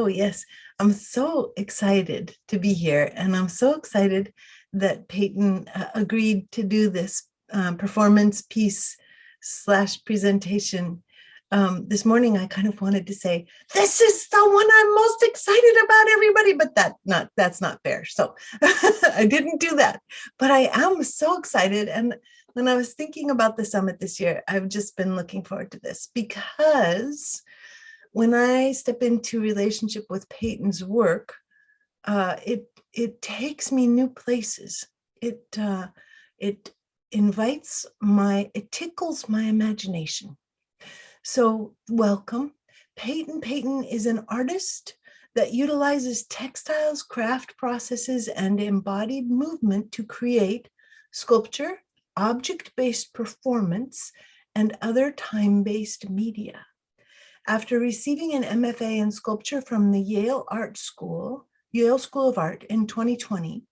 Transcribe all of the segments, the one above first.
Oh, yes. I'm so excited to be here. And I'm so excited that Peyton agreed to do this performance piece slash presentation. This morning, I kind of wanted to say, this is the one I'm most excited about, everybody, but that's not fair. So I didn't do that, but I am so excited. And when I was thinking about the summit this year, I've just been looking forward to this because when I step into relationship with Peyton's work, it takes me new places. It invites it tickles my imagination. So welcome. Peyton Peyton is an artist that utilizes textiles, craft processes, and embodied movement to create sculpture, object-based performance, and other time-based media. After receiving an MFA in sculpture from the Yale School of Art in 2020,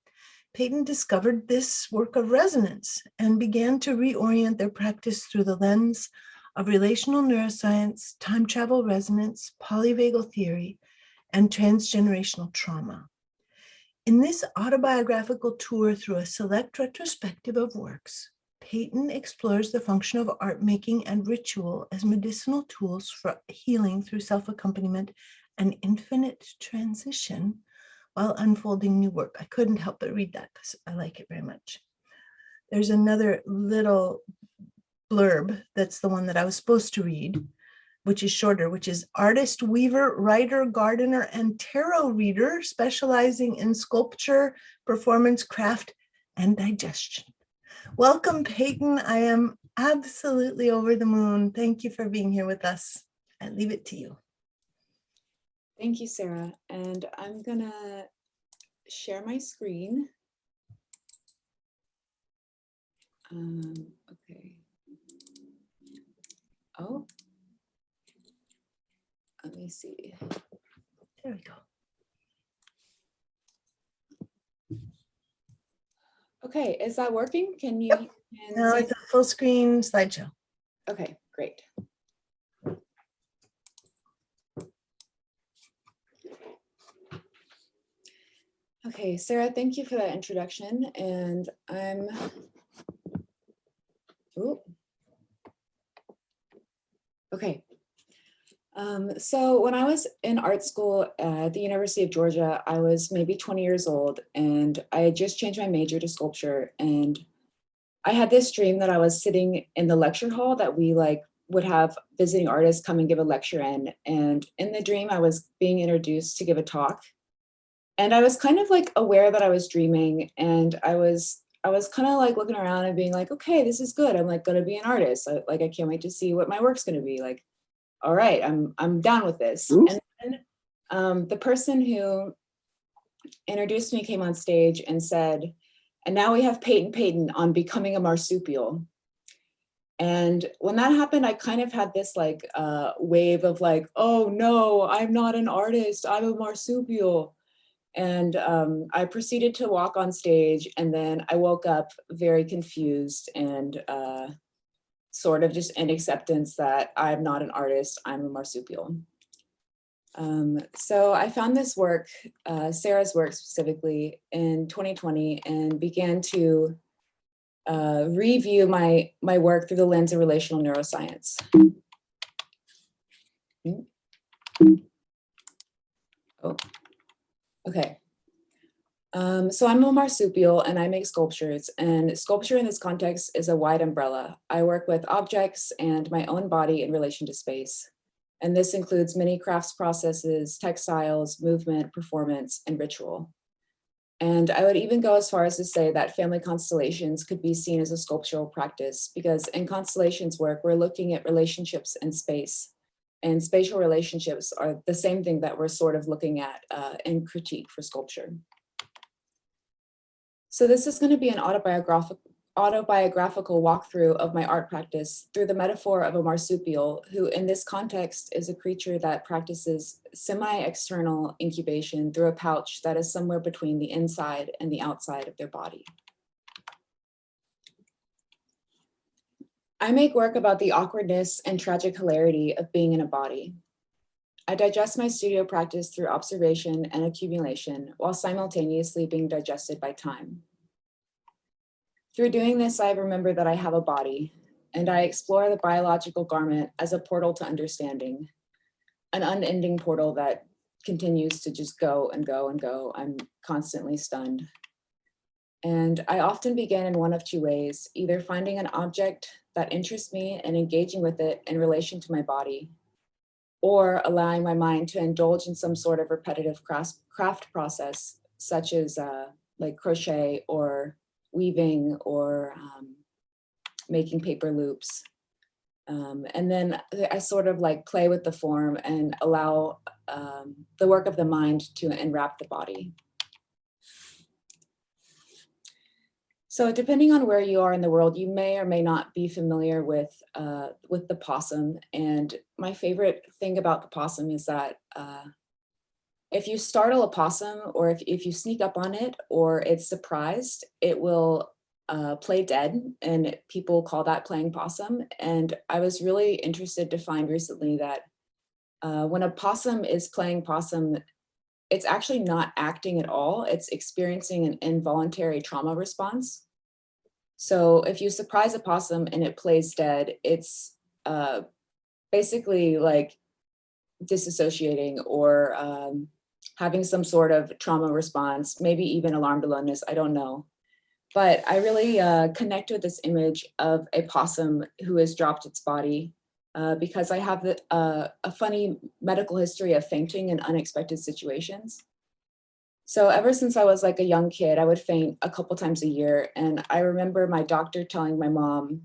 Peyton discovered this work of resonance and began to reorient their practice through the lens of relational neuroscience, time travel resonance, polyvagal theory, and transgenerational trauma. In this autobiographical tour through a select retrospective of works, Peyton explores the function of art making and ritual as medicinal tools for healing through self-accompaniment and infinite transition while unfolding new work. I couldn't help but read that because I like it very much. There's another little blurb that's the one that I was supposed to read, which is shorter, which is artist, weaver, writer, gardener, and tarot reader specializing in sculpture, performance, craft, and digestion. Welcome, Peyton. I am absolutely over the moon. Thank you for being here with us. I leave it to you. Thank you, Sarah. And I'm gonna share my screen. Okay. Oh, let me see. There we go. Okay, is that working? Can you? Yep. No, it's a full screen slideshow. Okay, great. Okay, Sarah, thank you for that introduction. And okay. So when I was in art school at the University of Georgia, I was maybe 20 years old and I had just changed my major to sculpture. And I had this dream that I was sitting in the lecture hall that we would have visiting artists come and give a lecture in. And in the dream, I was being introduced to give a talk. And I was kind of aware that I was dreaming, and I was kind of looking around and being like, okay, this is good. I'm gonna be an artist. I can't wait to see what my work's gonna be like. All right, I'm down with this. Oops. And then the person who introduced me came on stage and said, and now we have Peyton Peyton on becoming a marsupial. And when that happened, I kind of had this wave of oh no, I'm not an artist, I'm a marsupial. And I proceeded to walk on stage, and then I woke up very confused and sort of just in acceptance that I'm not an artist, I'm a marsupial. So I found this work, Sarah's work specifically, in 2020 and began to review my work through the lens of relational neuroscience. Oh, okay. So I'm a marsupial and I make sculptures, and sculpture in this context is a wide umbrella. I work with objects and my own body in relation to space. And this includes many crafts processes, textiles, movement, performance, and ritual. And I would even go as far as to say that family constellations could be seen as a sculptural practice, because in constellations work, we're looking at relationships in space. And spatial relationships are the same thing that we're sort of looking at in critique for sculpture. So this is going to be an autobiographical walkthrough of my art practice through the metaphor of a marsupial, who in this context is a creature that practices semi-external incubation through a pouch that is somewhere between the inside and the outside of their body. I make work about the awkwardness and tragic hilarity of being in a body. I digest my studio practice through observation and accumulation while simultaneously being digested by time. Through doing this, I remember that I have a body, and I explore the biological garment as a portal to understanding, an unending portal that continues to just go and go and go. I'm constantly stunned. And I often begin in one of two ways, either finding an object that interests me and engaging with it in relation to my body, or allowing my mind to indulge in some sort of repetitive craft process, such as like crochet or weaving or making paper loops. And then I sort of like play with the form and allow the work of the mind to enwrap the body. So depending on where you are in the world, you may or may not be familiar with the possum. And my favorite thing about the possum is that if you startle a possum, or if you sneak up on it, or it's surprised, it will play dead, and people call that playing possum. And I was really interested to find recently that when a possum is playing possum, it's actually not acting at all. It's experiencing an involuntary trauma response. So if you surprise a possum and it plays dead, it's basically like disassociating or having some sort of trauma response, maybe even alarmed aloneness, I don't know. But I really connect with this image of a possum who has dropped its body because I have a funny medical history of fainting in unexpected situations. So ever since I was like a young kid, I would faint a couple times a year. And I remember my doctor telling my mom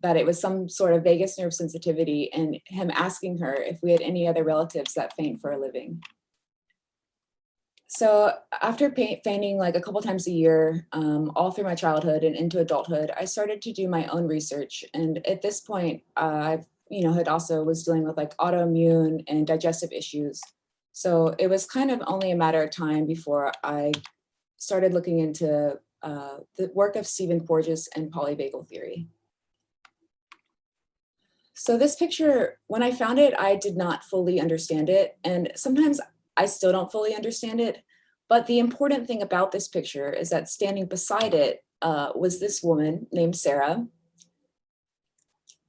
that it was some sort of vagus nerve sensitivity, and him asking her if we had any other relatives that faint for a living. So after fainting like a couple times a year, all through my childhood and into adulthood, I started to do my own research. And at this point, I had also was dealing with like autoimmune and digestive issues. So it was kind of only a matter of time before I started looking into the work of Stephen Porges and polyvagal theory. So this picture, when I found it, I did not fully understand it. And sometimes I still don't fully understand it. But the important thing about this picture is that standing beside it was this woman named Sarah.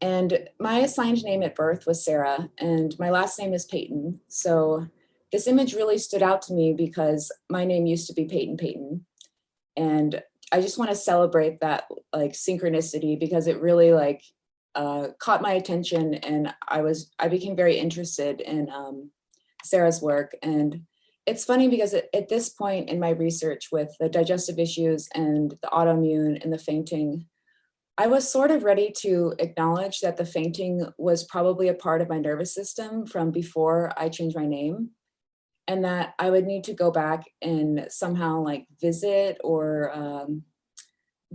And my assigned name at birth was Sarah, and my last name is Peyton. So this image really stood out to me because my name used to be Peyton Peyton. And I just want to celebrate that like synchronicity, because it really like caught my attention, and I became very interested in Sarah's work. And it's funny because at this point in my research with the digestive issues and the autoimmune and the fainting, I was sort of ready to acknowledge that the fainting was probably a part of my nervous system from before I changed my name, and that I would need to go back and somehow like visit or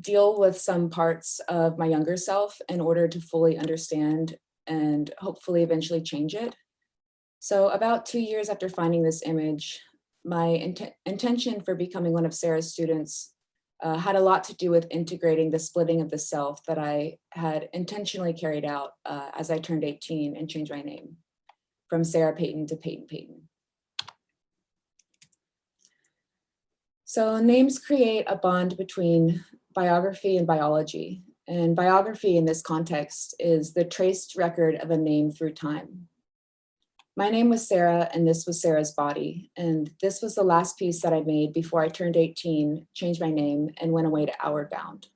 deal with some parts of my younger self in order to fully understand and hopefully eventually change it. So about 2 years after finding this image, my intention for becoming one of Sarah's students had a lot to do with integrating the splitting of the self that I had intentionally carried out as I turned 18 and changed my name from Sarah Peyton to Peyton Peyton. So names create a bond between biography and biology. And biography in this context is the traced record of a name through time. My name was Sarah, and this was Sarah's body. And this was the last piece that I made before I turned 18, changed my name, and went away to Outward Bound.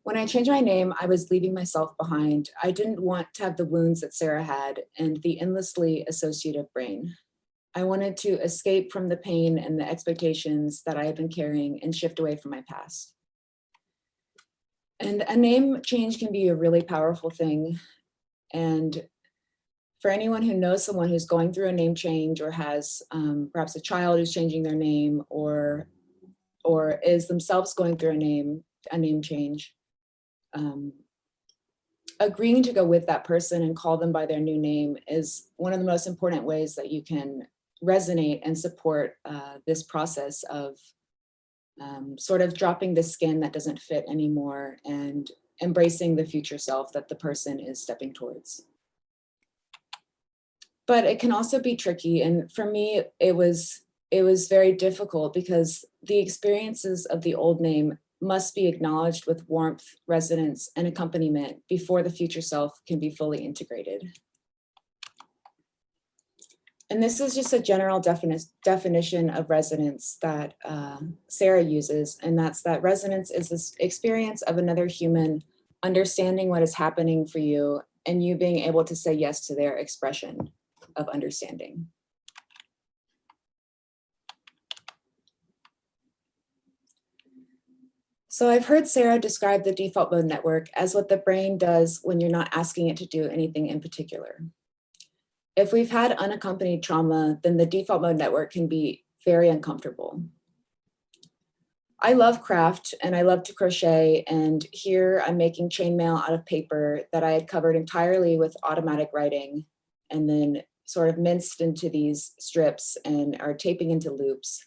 When I changed my name, I was leaving myself behind. I didn't want to have the wounds that Sarah had and the endlessly associative brain. I wanted to escape from the pain and the expectations that I had been carrying and shift away from my past. And a name change can be a really powerful thing. And for anyone who knows someone who's going through a name change, or has perhaps a child who's changing their name, or is themselves going through a name change, agreeing to go with that person and call them by their new name is one of the most important ways that you can resonate and support this process of sort of dropping the skin that doesn't fit anymore and embracing the future self that the person is stepping towards. but it can also be tricky. And for me, it was very difficult because the experiences of the old name must be acknowledged with warmth, resonance, and accompaniment before the future self can be fully integrated. And this is just a general definition of resonance that Sarah uses, and that's that resonance is this experience of another human understanding what is happening for you and you being able to say yes to their expression of understanding. So I've heard Sarah describe the default mode network as what the brain does when you're not asking it to do anything in particular. If we've had unaccompanied trauma, then the default mode network can be very uncomfortable. I love craft and I love to crochet, and here I'm making chainmail out of paper that I had covered entirely with automatic writing and then sort of minced into these strips and are taping into loops.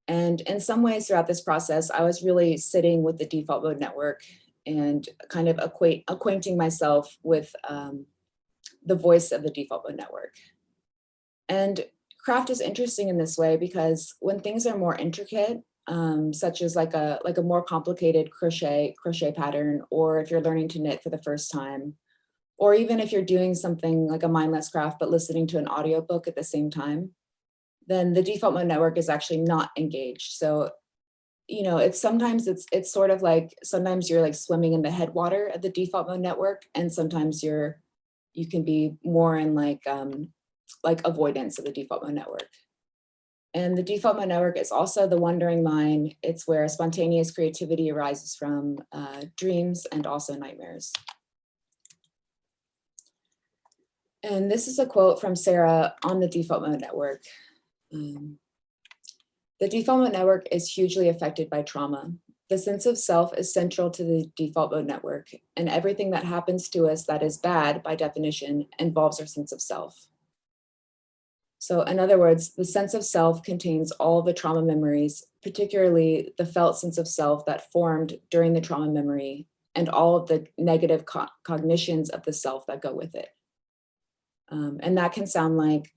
And in some ways throughout this process, I was really sitting with the default mode network and kind of acquainting myself with the voice of the default mode network. And craft is interesting in this way because when things are more intricate, such as like a more complicated crochet pattern, or if you're learning to knit for the first time, or even if you're doing something like a mindless craft but listening to an audiobook at the same time, then the default mode network is actually not engaged. So, you know, it's sort of like sometimes you're like swimming in the headwater of the default mode network, and sometimes you can be more in like avoidance of the default mode network. And the default mode network is also the wandering mind. It's where spontaneous creativity arises from, dreams and also nightmares. And this is a quote from Sarah on the default mode network. The default mode network is hugely affected by trauma. The sense of self is central to the default mode network, and everything that happens to us that is bad, by definition, involves our sense of self. So in other words, the sense of self contains all the trauma memories, particularly the felt sense of self that formed during the trauma memory and all of the negative cognitions of the self that go with it. And that can sound like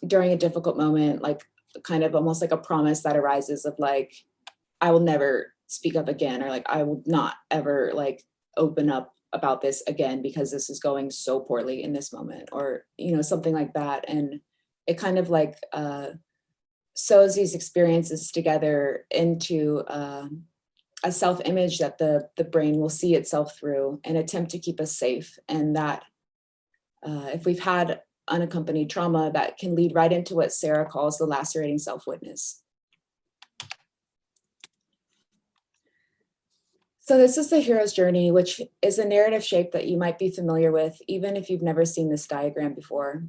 during a difficult moment, like kind of almost like a promise that arises of like, I will never speak up again, or like, I will not ever like open up about this again because this is going so poorly in this moment, or, you know, something like that. And it kind of like sews these experiences together into a self-image that the brain will see itself through and attempt to keep us safe. And that if we've had unaccompanied trauma, that can lead right into what Sarah calls the lacerating self-witness. So this is the hero's journey, which is a narrative shape that you might be familiar with, even if you've never seen this diagram before.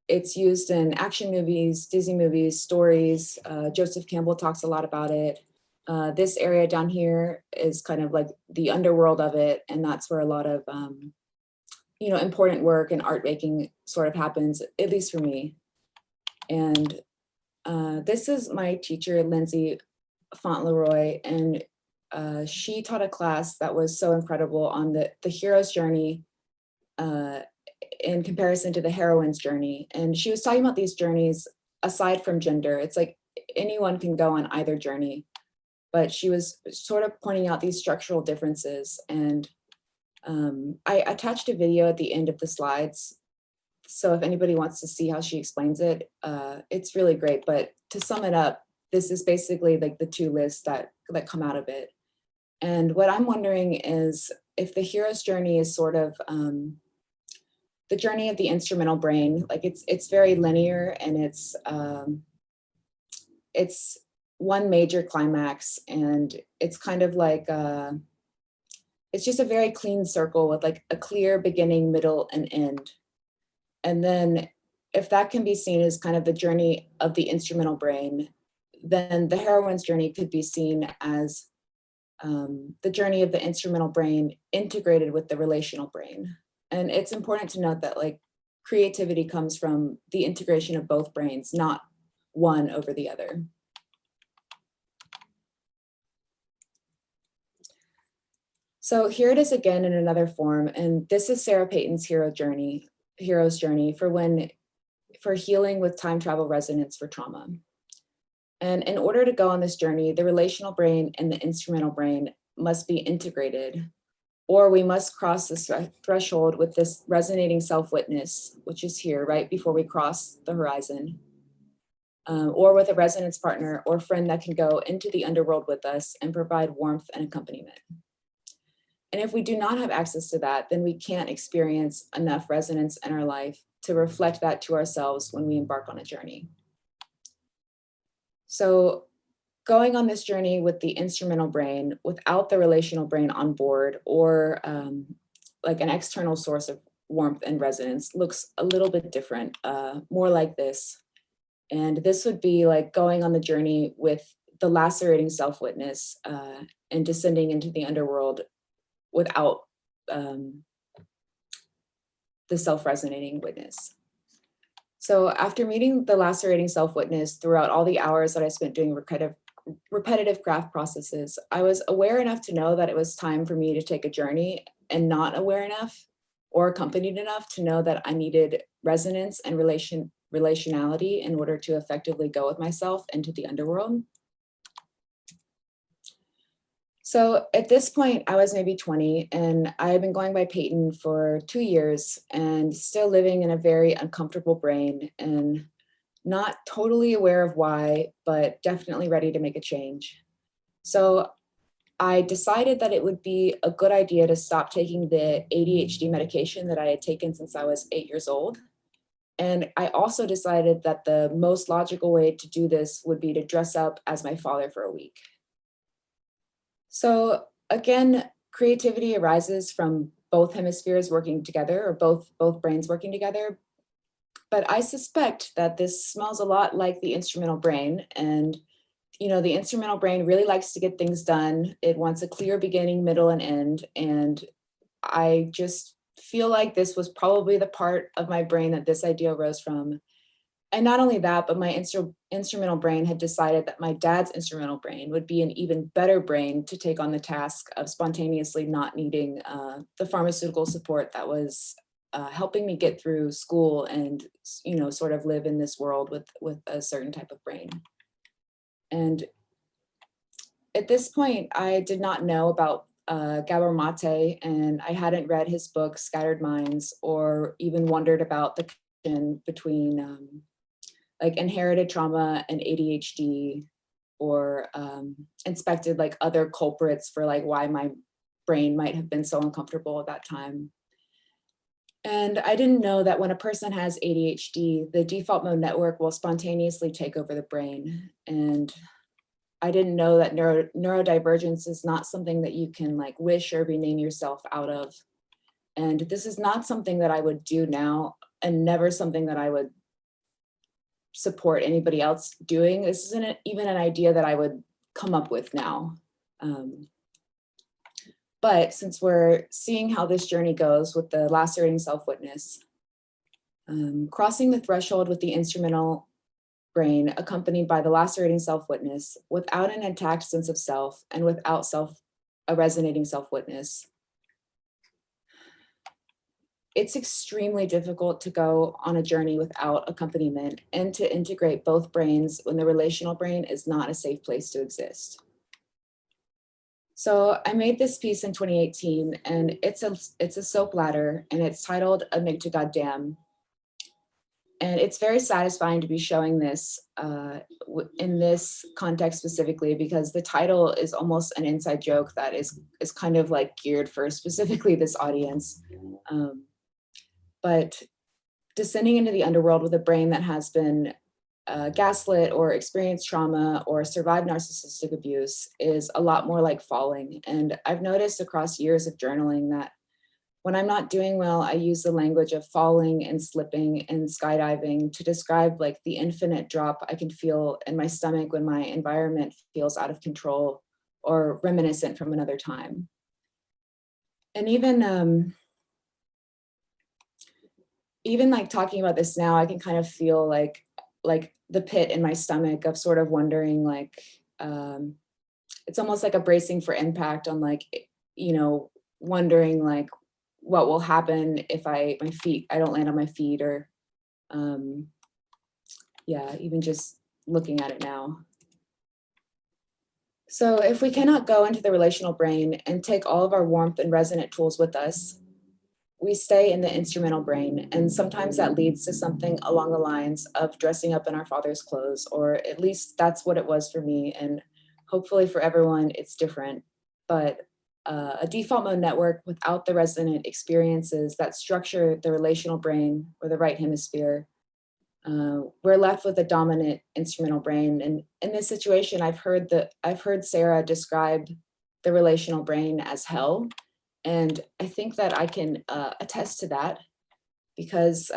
It's used in action movies, Disney movies, stories. Joseph Campbell talks a lot about it. This area down here is kind of like the underworld of it, and that's where a lot of you know, important work and art making sort of happens, at least for me. And this is my teacher, Lindsay Fauntleroy, and she taught a class that was so incredible on the hero's journey in comparison to the heroine's journey. And she was talking about these journeys aside from gender. It's like anyone can go on either journey, but she was sort of pointing out these structural differences. And I attached a video at the end of the slides, so if anybody wants to see how she explains it, it's really great. But to sum it up, this is basically like the two lists that come out of it. And what I'm wondering is if the hero's journey is sort of the journey of the instrumental brain, like it's very linear, and it's one major climax, and it's kind of like it's just a very clean circle with like a clear beginning, middle, and end. And then if that can be seen as kind of the journey of the instrumental brain, then the heroine's journey could be seen as the journey of the instrumental brain integrated with the relational brain. And it's important to note that like creativity comes from the integration of both brains, not one over the other. So here it is again in another form, and this is Sarah Peyton's hero journey. hero's journey for healing with time travel resonance for trauma. And in order to go on this journey, the relational brain and the instrumental brain must be integrated, or we must cross this threshold with this resonating self-witness, which is here right before we cross the horizon, or with a resonance partner or friend that can go into the underworld with us and provide warmth and accompaniment. And if we do not have access to that, then we can't experience enough resonance in our life to reflect that to ourselves when we embark on a journey. So going on this journey with the instrumental brain without the relational brain on board, or like an external source of warmth and resonance, looks a little bit different, more like this. And this would be like going on the journey with the lacerating self-witness and descending into the underworld without the self-resonating witness. So after meeting the lacerating self-witness throughout all the hours that I spent doing repetitive craft processes, I was aware enough to know that it was time for me to take a journey, and not aware enough or accompanied enough to know that I needed resonance and relationality in order to effectively go with myself into the underworld. So at this point, I was maybe 20, and I had been going by Peyton for 2 years and still living in a very uncomfortable brain and not totally aware of why, but definitely ready to make a change. So I decided that it would be a good idea to stop taking the ADHD medication that I had taken since I was 8 years old. And I also decided that the most logical way to do this would be to dress up as my father for a week. So again, creativity arises from both hemispheres working together, or both brains working together. But I suspect that this smells a lot like the instrumental brain. And, you know, the instrumental brain really likes to get things done. It wants a clear beginning, middle, and end. And I just feel like this was probably the part of my brain that this idea arose from. And not only that, but my instrumental brain had decided that my dad's instrumental brain would be an even better brain to take on the task of spontaneously not needing the pharmaceutical support that was helping me get through school and, you know, sort of live in this world with a certain type of brain. And at this point, I did not know about Gabor Mate, and I hadn't read his book, Scattered Minds, or even wondered about the connection between like inherited trauma and ADHD, or inspected like other culprits for like why my brain might have been so uncomfortable at that time. And I didn't know that when a person has ADHD, the default mode network will spontaneously take over the brain. And I didn't know that neurodivergence is not something that you can like wish or rename yourself out of. And this is not something that I would do now, and never something that I would support anybody else doing. This isn't even an idea that I would come up with now. But since we're seeing how this journey goes with the lacerating self-witness, crossing the threshold with the instrumental brain accompanied by the lacerating self-witness without an intact sense of self and without a resonating self-witness, it's extremely difficult to go on a journey without accompaniment and to integrate both brains when the relational brain is not a safe place to exist. So I made this piece in 2018, and it's a soap ladder, and it's titled Amig to Goddamn. And it's very satisfying to be showing this in this context specifically, because the title is almost an inside joke that is kind of like geared for specifically this audience. But descending into the underworld with a brain that has been gaslit or experienced trauma or survived narcissistic abuse is a lot more like falling. And I've noticed across years of journaling that when I'm not doing well, I use the language of falling and slipping and skydiving to describe like the infinite drop I can feel in my stomach when my environment feels out of control or reminiscent from another time. And even like talking about this now, I can kind of feel like the pit in my stomach of sort of wondering, like, it's almost like a bracing for impact on like, you know, wondering like what will happen if I don't land on my feet, or yeah, even just looking at it now. So if we cannot go into the relational brain and take all of our warmth and resonant tools with us, we stay in the instrumental brain. And sometimes that leads to something along the lines of dressing up in our father's clothes, or at least that's what it was for me. And hopefully for everyone, it's different. But a default mode network without the resonant experiences that structure the relational brain or the right hemisphere, we're left with a dominant instrumental brain. And in this situation, I've heard Sarah describe the relational brain as hell. And I think that I can attest to that, because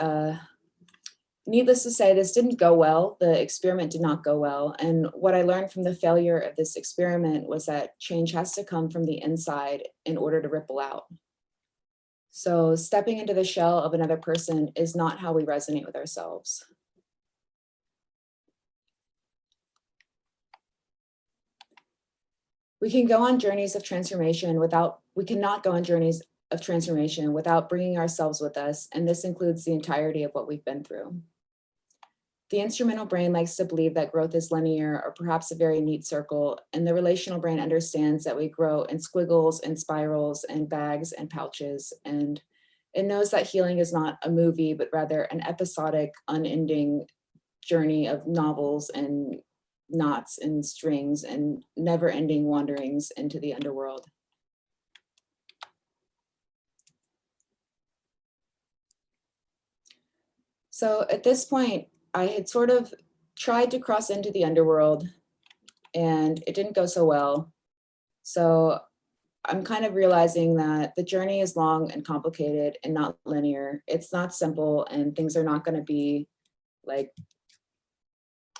needless to say, this didn't go well. The experiment did not go well. And what I learned from the failure of this experiment was that change has to come from the inside in order to ripple out. So stepping into the shell of another person is not how we resonate with ourselves. We can go on journeys of transformation we cannot go on journeys of transformation without bringing ourselves with us. And this includes the entirety of what we've been through. The instrumental brain likes to believe that growth is linear, or perhaps a very neat circle. And the relational brain understands that we grow in squiggles and spirals and bags and pouches. And it knows that healing is not a movie, but rather an episodic, unending journey of novels and knots and strings and never-ending wanderings into the underworld. So at this point, I had sort of tried to cross into the underworld, and it didn't go so well. So I'm kind of realizing that the journey is long and complicated and not linear. It's not simple, and things are not going to be like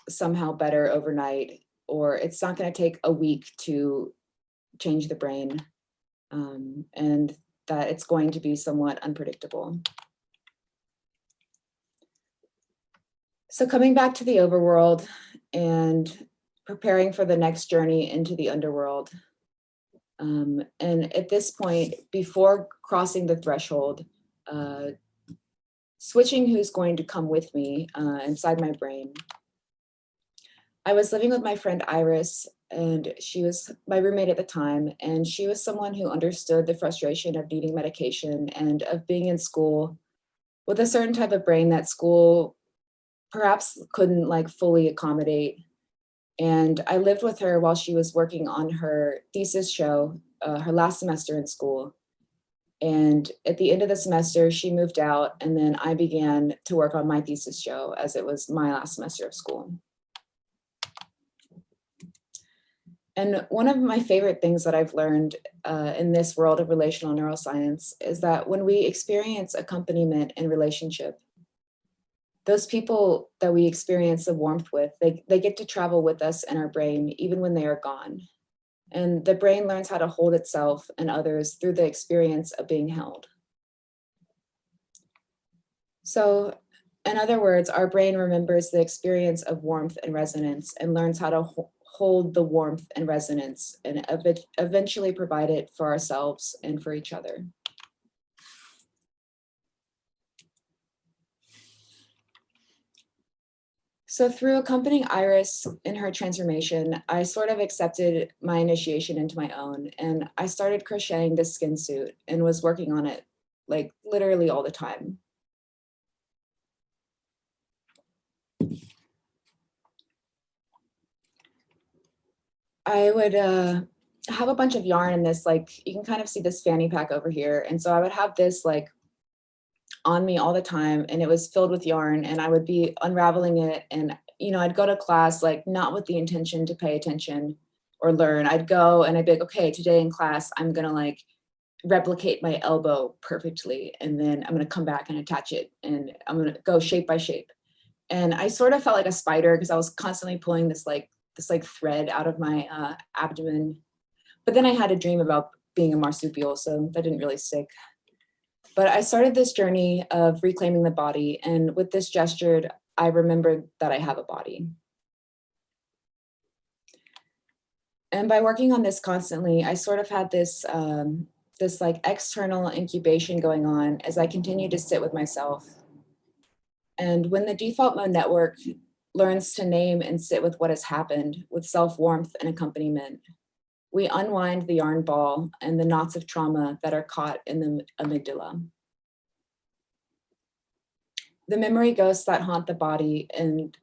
somehow better overnight, or it's not going to take a week to change the brain, and that it's going to be somewhat unpredictable. So coming back to the overworld and preparing for the next journey into the underworld. And at this point, before crossing the threshold, switching who's going to come with me inside my brain. I was living with my friend Iris, and she was my roommate at the time, and she was someone who understood the frustration of needing medication and of being in school with a certain type of brain that school perhaps couldn't like fully accommodate. And I lived with her while she was working on her thesis show, her last semester in school. And at the end of the semester, she moved out, and then I began to work on my thesis show as it was my last semester of school. And one of my favorite things that I've learned in this world of relational neuroscience is that when we experience accompaniment in relationship, those people that we experience the warmth with, they get to travel with us in our brain, even when they are gone. And the brain learns how to hold itself and others through the experience of being held. So, in other words, our brain remembers the experience of warmth and resonance and learns how to hold the warmth and resonance and eventually provide it for ourselves and for each other. So through accompanying Iris in her transformation, I sort of accepted my initiation into my own, and I started crocheting this skin suit and was working on it like literally all the time. I would have a bunch of yarn in this, like you can kind of see this fanny pack over here. And so I would have this like on me all the time, and it was filled with yarn, and I would be unraveling it. And, you know, I'd go to class, like not with the intention to pay attention or learn. I'd go and I'd be like, okay, today in class, I'm going to like replicate my elbow perfectly. And then I'm going to come back and attach it, and I'm going to go shape by shape. And I sort of felt like a spider because I was constantly pulling this thread out of my abdomen. But then I had a dream about being a marsupial, so that didn't really stick. But I started this journey of reclaiming the body, and with this gesture, I remembered that I have a body. And by working on this constantly, I sort of had this this like external incubation going on as I continue to sit with myself. And when the default mode network learns to name and sit with what has happened with self-warmth and accompaniment, we unwind the yarn ball and the knots of trauma that are caught in the amygdala. The memory ghosts that haunt the body and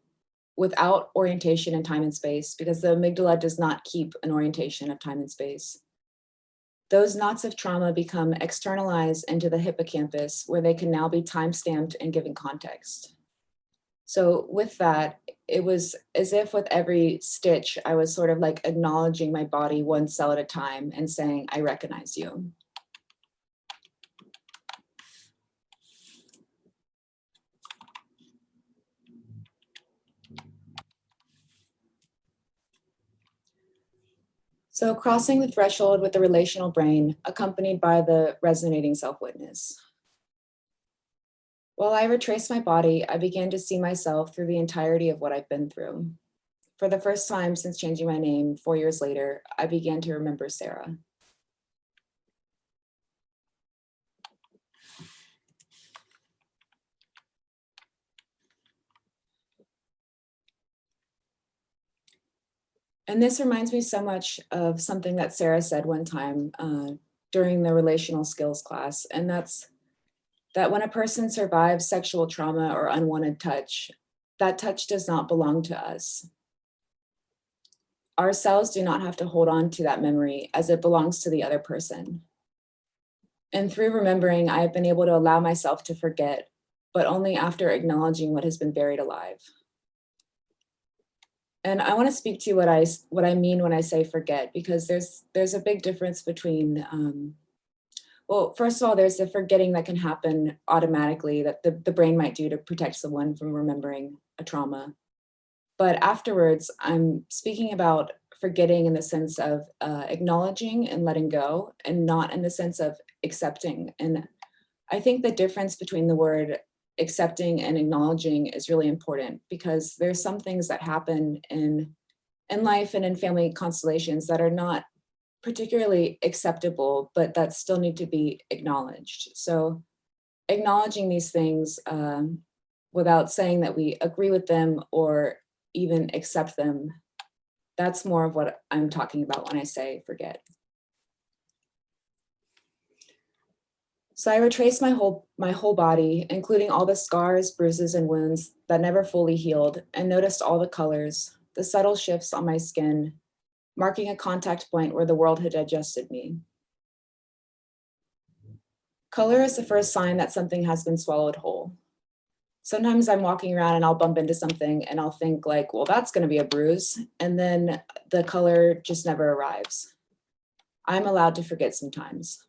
without orientation in time and space, because the amygdala does not keep an orientation of time and space. Those knots of trauma become externalized into the hippocampus, where they can now be time-stamped and given context. So with that, it was as if with every stitch, I was sort of like acknowledging my body one cell at a time and saying, I recognize you. So crossing the threshold with the relational brain, accompanied by the resonating self-witness. While I retraced my body, I began to see myself through the entirety of what I've been through. For the first time since changing my name 4 years later, I began to remember Sarah. And this reminds me so much of something that Sarah said one time during the relational skills class, and that's that when a person survives sexual trauma or unwanted touch, that touch does not belong to us. Our cells do not have to hold on to that memory as it belongs to the other person. And through remembering, I have been able to allow myself to forget, but only after acknowledging what has been buried alive. And I want to speak to what I mean when I say forget, because there's a big difference between, well, first of all, there's the forgetting that can happen automatically that the brain might do to protect someone from remembering a trauma. But afterwards, I'm speaking about forgetting in the sense of acknowledging and letting go, and not in the sense of accepting. And I think the difference between the word accepting and acknowledging is really important, because there's some things that happen in life and in family constellations that are not particularly acceptable, but that still need to be acknowledged. So acknowledging these things without saying that we agree with them or even accept them, that's more of what I'm talking about when I say forget. So I retraced my whole body, including all the scars, bruises, and wounds that never fully healed, and noticed all the colors, the subtle shifts on my skin, marking a contact point where the world had digested me. Color is the first sign that something has been swallowed whole. Sometimes I'm walking around and I'll bump into something and I'll think like, well, that's going to be a bruise. And then the color just never arrives. I'm allowed to forget sometimes.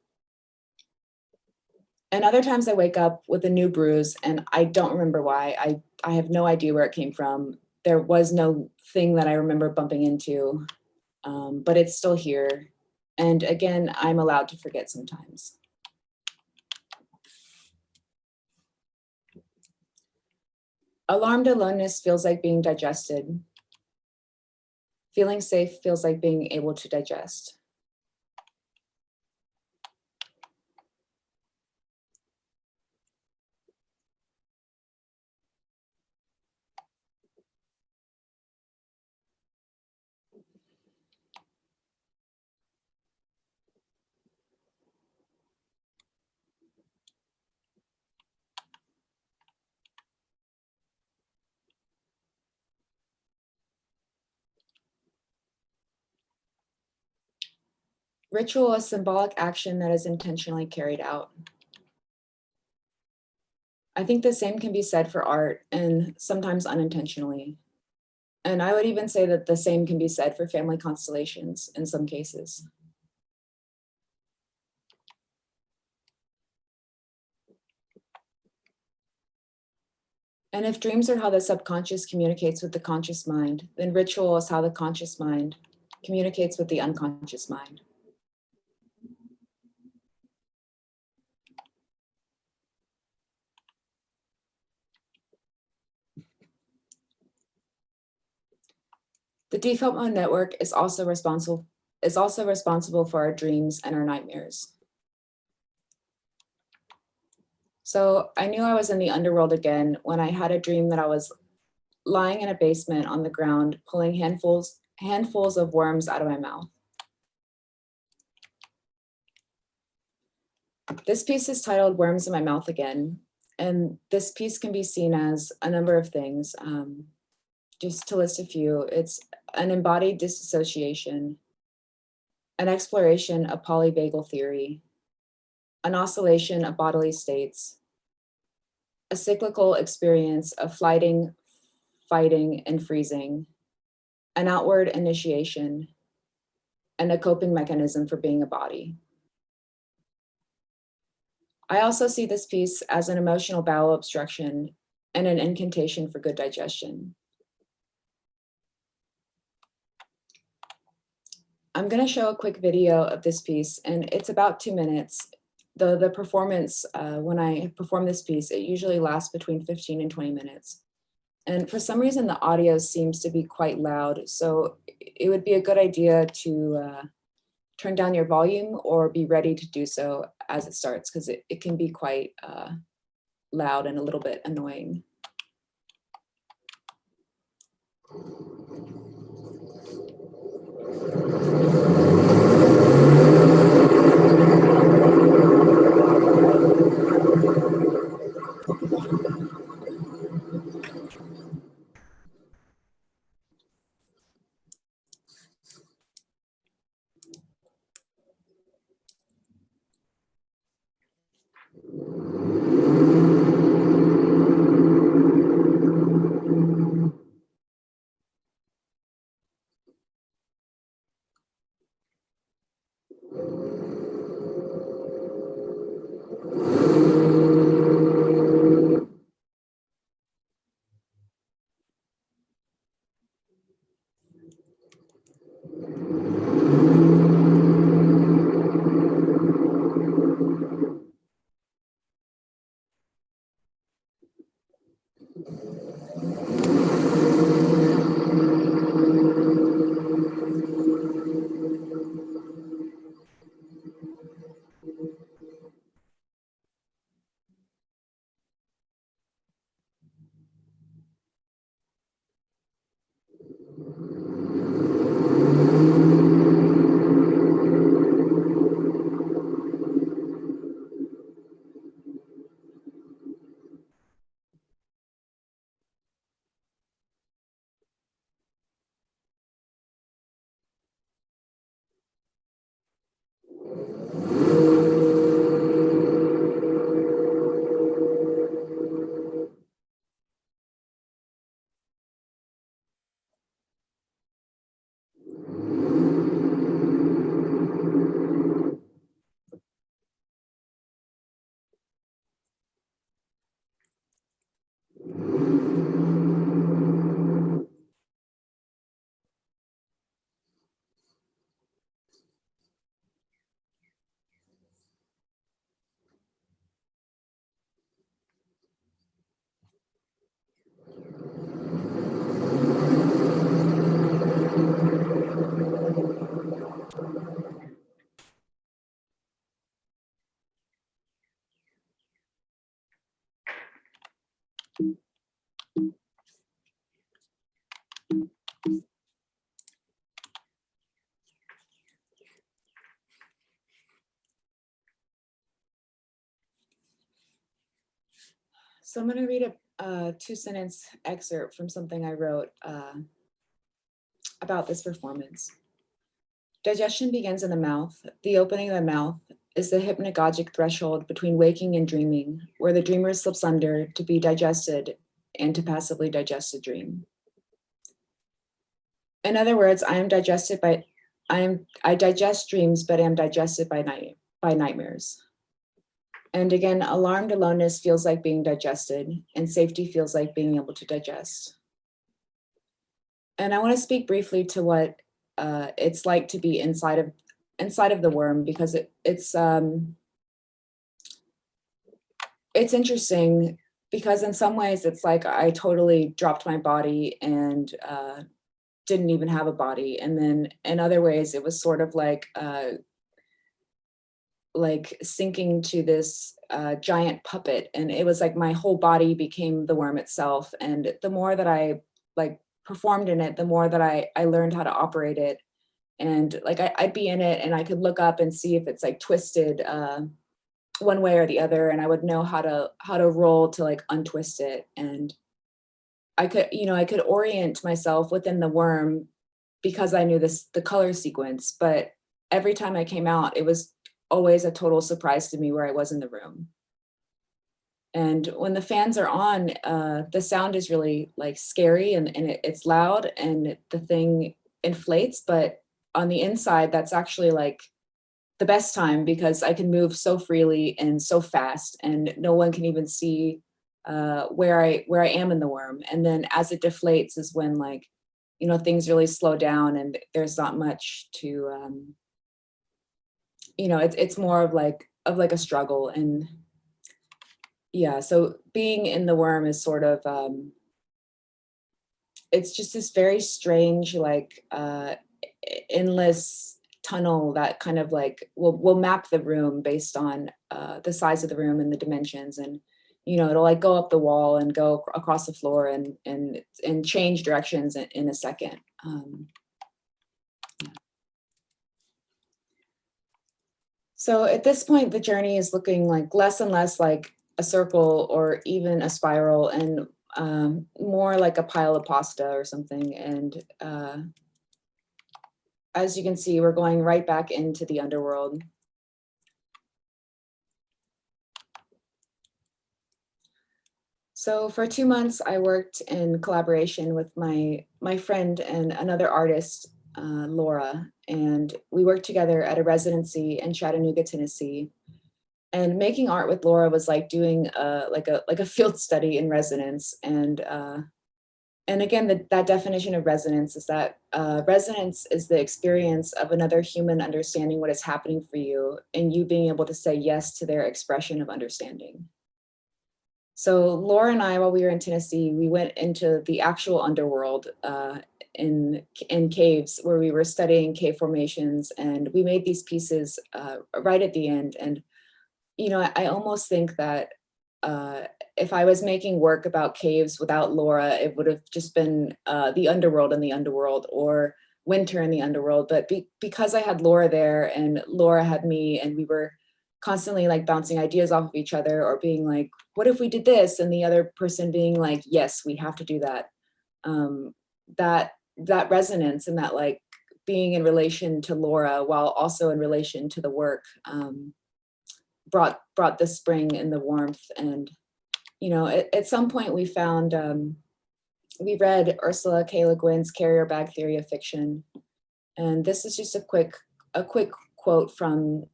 And other times I wake up with a new bruise and I don't remember why. I have no idea where it came from. There was no thing that I remember bumping into, but it's still here. And again, I'm allowed to forget sometimes. Alarmed aloneness feels like being digested. Feeling safe feels like being able to digest. Ritual is symbolic action that is intentionally carried out. I think the same can be said for art, and sometimes unintentionally. And I would even say that the same can be said for family constellations in some cases. And if dreams are how the subconscious communicates with the conscious mind, then ritual is how the conscious mind communicates with the unconscious mind. The default mode network is also responsible for our dreams and our nightmares. So I knew I was in the underworld again when I had a dream that I was lying in a basement on the ground, pulling handfuls of worms out of my mouth. This piece is titled Worms in My Mouth Again, and this piece can be seen as a number of things. Just to list a few, it's an embodied disassociation, an exploration of polyvagal theory, an oscillation of bodily states, a cyclical experience of flighting, fighting, and freezing, an outward initiation, and a coping mechanism for being a body. I also see this piece as an emotional bowel obstruction and an incantation for good digestion. I'm going to show a quick video of this piece, and it's about 2 minutes. The performance, when I perform this piece, it usually lasts between 15 and 20 minutes. And for some reason, the audio seems to be quite loud, so it would be a good idea to turn down your volume or be ready to do so as it starts, because it can be quite loud and a little bit annoying. So I'm going to read a 2-sentence excerpt from something I wrote about this performance. Digestion begins in the mouth. The opening of the mouth is the hypnagogic threshold between waking and dreaming, where the dreamer slips under to be digested and to passively digest a dream. In other words, I digest dreams, but am digested by nightmares. And again, alarmed aloneness feels like being digested, and safety feels like being able to digest. And I want to speak briefly to what it's like to be inside of the worm, because it's interesting, because in some ways it's like I totally dropped my body and didn't even have a body, and then in other ways it was sort of like like sinking to this giant puppet, and it was like my whole body became the worm itself. And the more that I like performed in it, the more that I learned how to operate it. And like I'd be in it and I could look up and see if it's like twisted one way or the other, and I would know how to roll to like untwist it. And I could, you know, I could orient myself within the worm because I knew the color sequence. But every time I came out, it was always a total surprise to me where I was in the room. And when the fans are on, the sound is really like scary, and it's loud and the thing inflates. But on the inside, that's actually like the best time because I can move so freely and so fast, and no one can even see where I am in the worm. And then as it deflates is when, like, you know, things really slow down and there's not much to you know, it's more of like a struggle. And yeah, so being in the worm is sort of it's just this very strange, like endless tunnel that kind of like will map the room based on the size of the room and the dimensions. And you know, it'll like go up the wall and go across the floor and change directions in a second. Yeah. So at this point, the journey is looking like less and less like a circle or even a spiral, and more like a pile of pasta or something. And as you can see, we're going right back into the underworld. So for 2 months, I worked in collaboration with my friend and another artist, Laura, and we worked together at a residency in Chattanooga, Tennessee. And making art with Laura was like doing like a field study in residence. And again, that definition of resonance is that resonance is the experience of another human understanding what is happening for you, and you being able to say yes to their expression of understanding. So Laura and I, while we were in Tennessee, we went into the actual underworld in caves where we were studying cave formations, and we made these pieces right at the end. And you know, I almost think that uh, if I was making work about caves without Laura, it would have just been the underworld in the underworld, or winter in the underworld. But because I had Laura there and Laura had me, and we were constantly like bouncing ideas off of each other, or being like, what if we did this? And the other person being like, yes, we have to do that. Um, that resonance and that like being in relation to Laura while also in relation to the work brought the spring and the warmth. And you know, at some point we found we read Ursula K. Le Guin's Carrier Bag Theory of Fiction, and this is just a quick quote from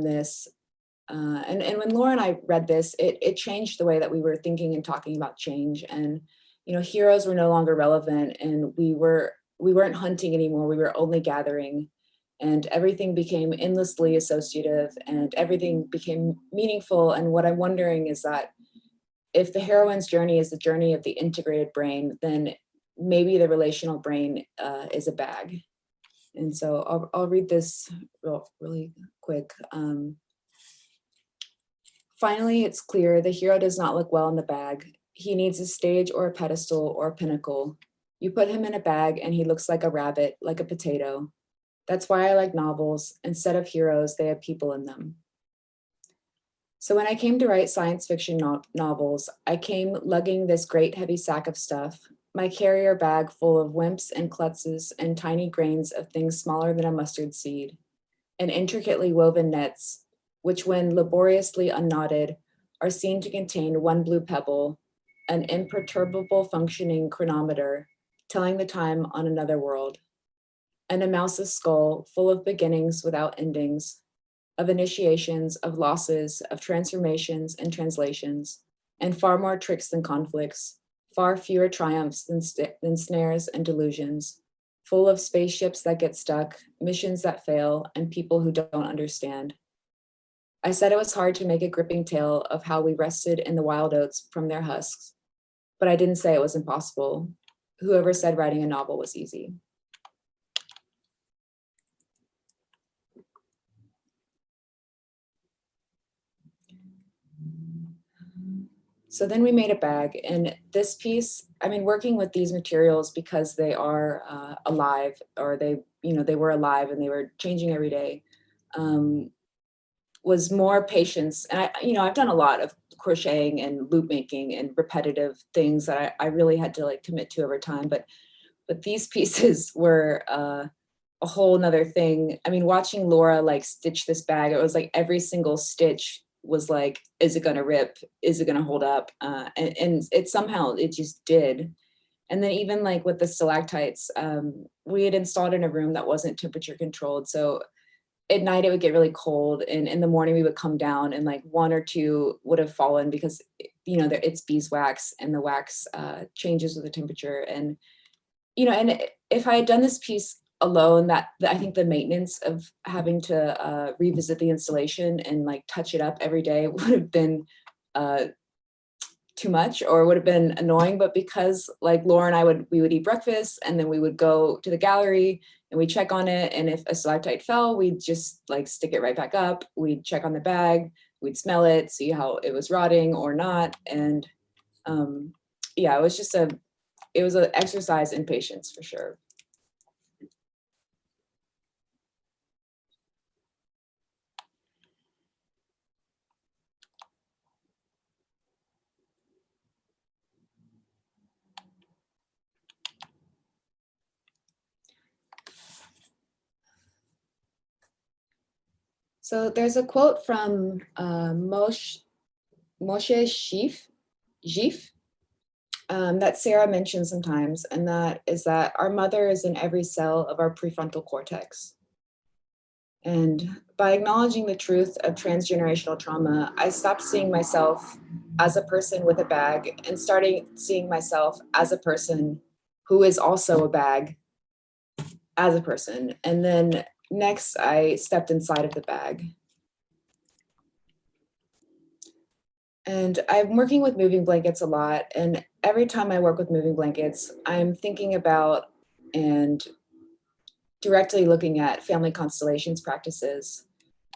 this. And when Laura and I read this, it changed the way that we were thinking and talking about change. And you know, heroes were no longer relevant, and we weren't hunting anymore. We were only gathering, and everything became endlessly associative, and everything became meaningful. And what I'm wondering is that if the heroine's journey is the journey of the integrated brain, then maybe the relational brain is a bag. And so I'll read this really quick. Finally, it's clear the hero does not look well in the bag. He needs a stage or a pedestal or a pinnacle. You put him in a bag and he looks like a rabbit, like a potato. That's why I like novels. Instead of heroes, they have people in them. So when I came to write science fiction novels, I came lugging this great heavy sack of stuff, my carrier bag full of wimps and klutzes and tiny grains of things smaller than a mustard seed, and intricately woven nets, which when laboriously unknotted, are seen to contain one blue pebble, an imperturbable functioning chronometer, telling the time on another world, and a mouse's skull full of beginnings without endings, of initiations, of losses, of transformations and translations, and far more tricks than conflicts, far fewer triumphs than snares and delusions, full of spaceships that get stuck, missions that fail, and people who don't understand. I said it was hard to make a gripping tale of how we wrested in the wild oats from their husks, but I didn't say it was impossible. Whoever said writing a novel was easy? So then we made a bag, and this piece, I mean, working with these materials because they are alive, or they were alive and they were changing every day, was more patience. And I've done a lot of crocheting and loop making and repetitive things that I really had to like commit to over time. But these pieces were a whole nother thing. I mean, watching Laura like stitch this bag, it was like every single stitch was like, is it gonna rip? Is it gonna hold up? And it somehow, it just did. And then even like with the stalactites, we had installed in a room that wasn't temperature controlled. So at night it would get really cold, and in the morning we would come down and like one or two would have fallen because it's beeswax, and the wax changes with the temperature. And and if I had done this piece alone, that I think the maintenance of having to revisit the installation and like touch it up every day would have been too much, or would have been annoying. But because like Laura and we would eat breakfast, and then we would go to the gallery and we check on it, and if a stalactite fell, we'd just like stick it right back up. We'd check on the bag, we'd smell it, see how it was rotting or not. And yeah, it was an exercise in patience for sure. So there's a quote from Moshe Gif, that Sarah mentions sometimes, and that is that our mother is in every cell of our prefrontal cortex. And by acknowledging the truth of transgenerational trauma, I stopped seeing myself as a person with a bag and starting seeing myself as a person who is also a bag as a person. And then next, I stepped inside of the bag. And I'm working with moving blankets a lot. And every time I work with moving blankets, I'm thinking about and directly looking at family constellations practices.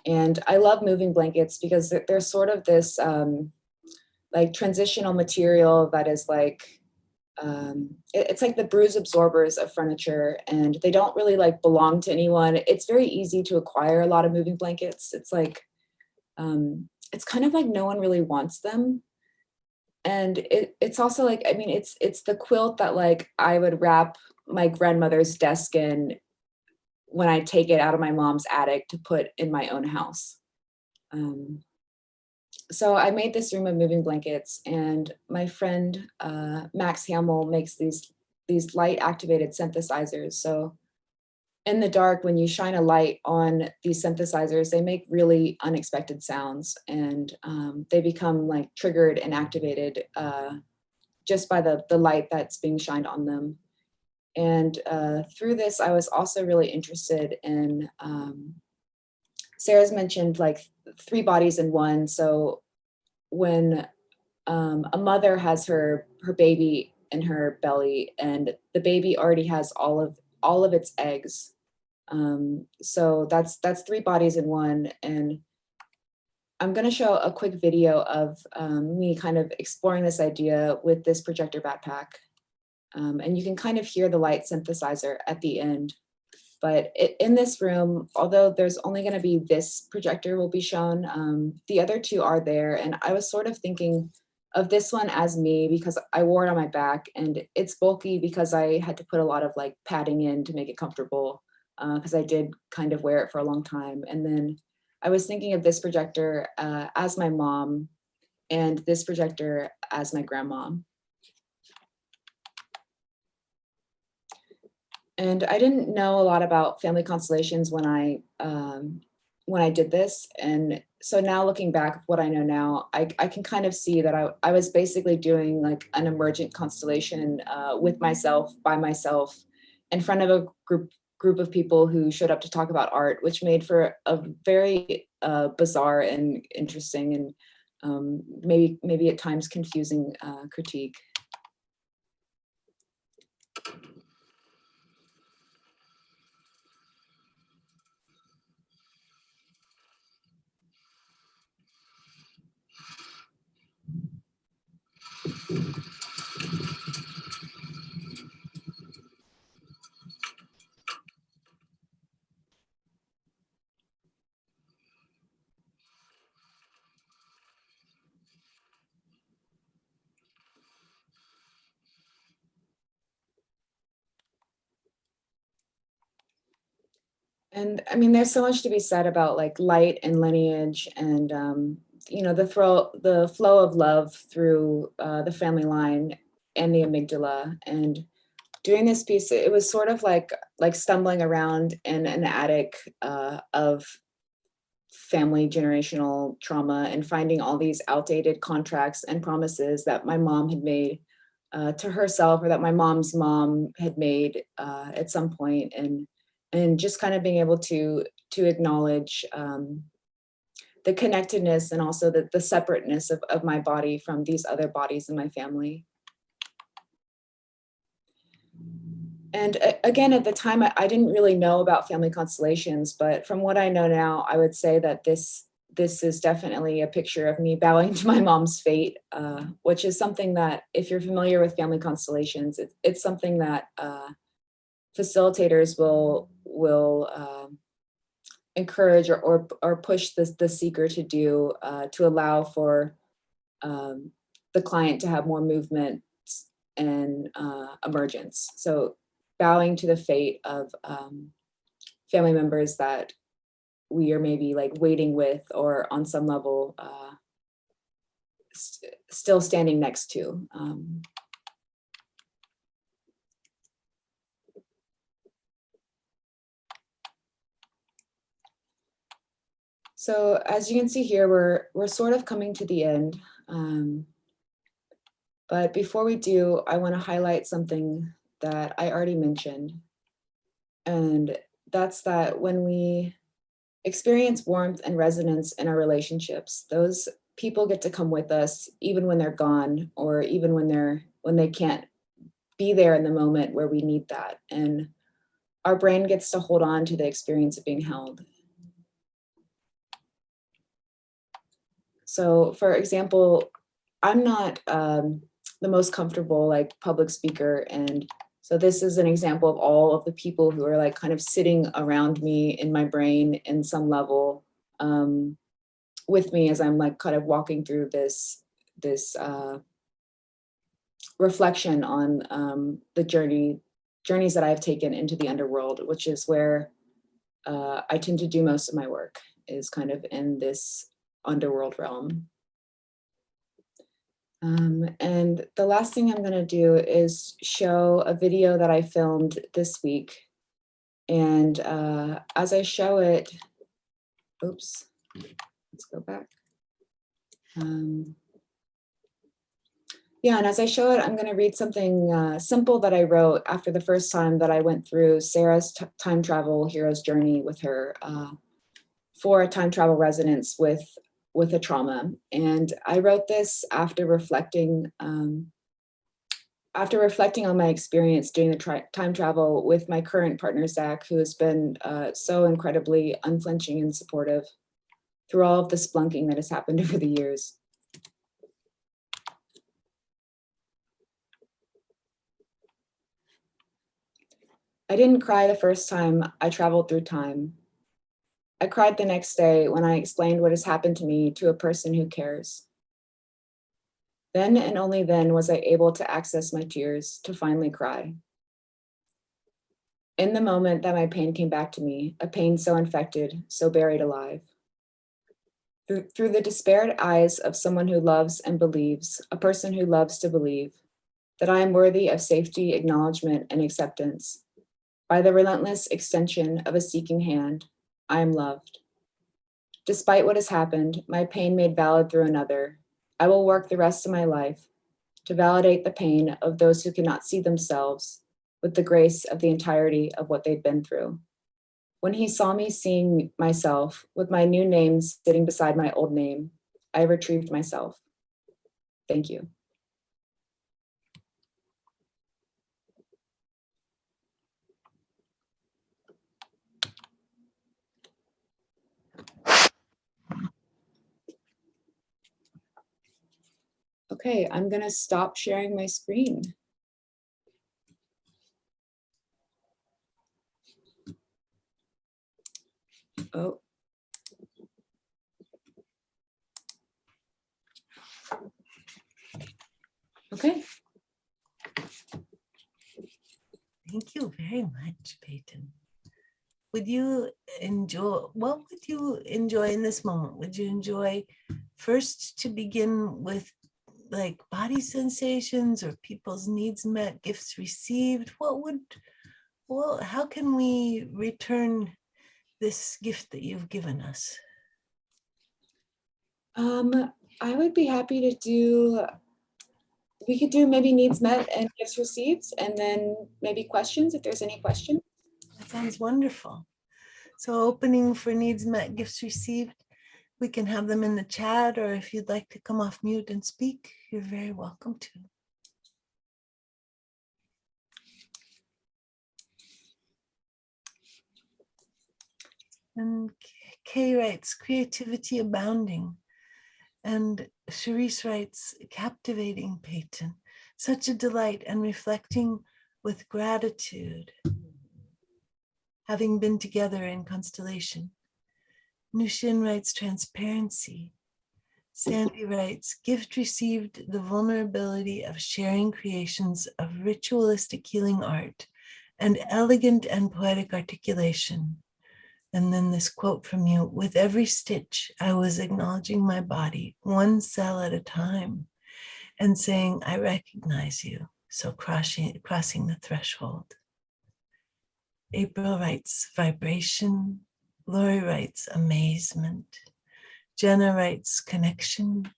And I love moving blankets because they're sort of this like transitional material that is like, it's like the bruise absorbers of furniture, and they don't really like belong to anyone. It's very easy to acquire a lot of moving blankets. It's like, it's kind of like no one really wants them. And it's also like, I mean, it's the quilt that like I would wrap my grandmother's desk in when I take it out of my mom's attic to put in my own house. So I made this room of moving blankets, and my friend Max Hamill makes these light activated synthesizers. So in the dark, when you shine a light on these synthesizers, they make really unexpected sounds, and they become like triggered and activated just by the light that's being shined on them. And through this, I was also really interested in, Sarah's mentioned like 3 bodies in one. So when a mother has her baby in her belly, and the baby already has all of its eggs. So that's 3 bodies in one. And I'm going to show a quick video of me kind of exploring this idea with this projector backpack. And you can kind of hear the light synthesizer at the end. But in this room, although there's only going to be this projector will be shown, the other 2 are there. And I was sort of thinking of this one as me because I wore it on my back, and it's bulky because I had to put a lot of like padding in to make it comfortable, because I did kind of wear it for a long time. And then I was thinking of this projector as my mom, and this projector as my grandma. And I didn't know a lot about family constellations when I did this. And so now looking back what I know now, I can kind of see that I was basically doing like an emergent constellation with myself, by myself, in front of a group of people who showed up to talk about art, which made for a very bizarre and interesting and maybe at times confusing critique. And I mean, there's so much to be said about like light and lineage and, the flow of love through the family line and the amygdala. And doing this piece, it was sort of like stumbling around in an attic of family generational trauma and finding all these outdated contracts and promises that my mom had made to herself, or that my mom's mom had made at some point, and just kind of being able to acknowledge the connectedness and also the separateness of my body from these other bodies in my family. And again, at the time, I didn't really know about family constellations, but from what I know now, I would say that this is definitely a picture of me bowing to my mom's fate, which is something that, if you're familiar with family constellations, it's something that facilitators will encourage or push the seeker to do, to allow for the client to have more movement and emergence. So bowing to the fate of family members that we are maybe like waiting with, or on some level still standing next to. So as you can see here, we're sort of coming to the end. But before we do, I want to highlight something that I already mentioned. And that's that when we experience warmth and resonance in our relationships, those people get to come with us even when they're gone, or even when they can't be there in the moment where we need that. And our brain gets to hold on to the experience of being held. So for example, I'm not the most comfortable like public speaker, and so this is an example of all of the people who are like kind of sitting around me in my brain in some level, with me as I'm like kind of walking through this reflection on the journeys that I've taken into the underworld, which is where I tend to do most of my work, is kind of in this underworld realm. And the last thing I'm going to do is show a video that I filmed this week. And as I show it, oops, let's go back. Yeah, and as I show it, I'm going to read something simple that I wrote after the first time that I went through Sarah's time travel hero's journey with her for a time travel resonance with a trauma. And I wrote this after reflecting on my experience doing the time travel with my current partner, Zach, who has been so incredibly unflinching and supportive through all of the splunking that has happened over the years. I didn't cry the first time I traveled through time. I cried the next day when I explained what has happened to me to a person who cares. Then and only then was I able to access my tears to finally cry. In the moment that my pain came back to me, a pain so infected, so buried alive. Through the despaired eyes of someone who loves and believes, a person who loves to believe, that I am worthy of safety, acknowledgement, and acceptance. By the relentless extension of a seeking hand, I am loved. Despite what has happened, my pain made valid through another, I will work the rest of my life to validate the pain of those who cannot see themselves with the grace of the entirety of what they've been through. When he saw me seeing myself with my new name sitting beside my old name, I retrieved myself. Thank you. Okay, I'm gonna stop sharing my screen. Oh. Okay. Thank you very much, Peyton. would you what would you enjoy in this moment? Would you enjoy first to begin with like body sensations or people's needs met, gifts received? How can we return this gift that you've given us? I would be happy to do, we could do maybe needs met and gifts received, and then maybe questions if there's any questions. That sounds wonderful. So opening for needs met, gifts received, we can have them in the chat, or if you'd like to come off mute and speak, you're very welcome to. And Kay writes, creativity abounding. And Charisse writes, captivating, Peyton. Such a delight, and reflecting with gratitude, having been together in constellation. Nushin writes, transparency. Sandy writes, gift received, the vulnerability of sharing creations of ritualistic healing art and elegant and poetic articulation. And then this quote from you, with every stitch, I was acknowledging my body, one cell at a time, and saying, I recognize you. So crossing the threshold. April writes, vibration. Lori writes, amazement. Jenna writes, connection.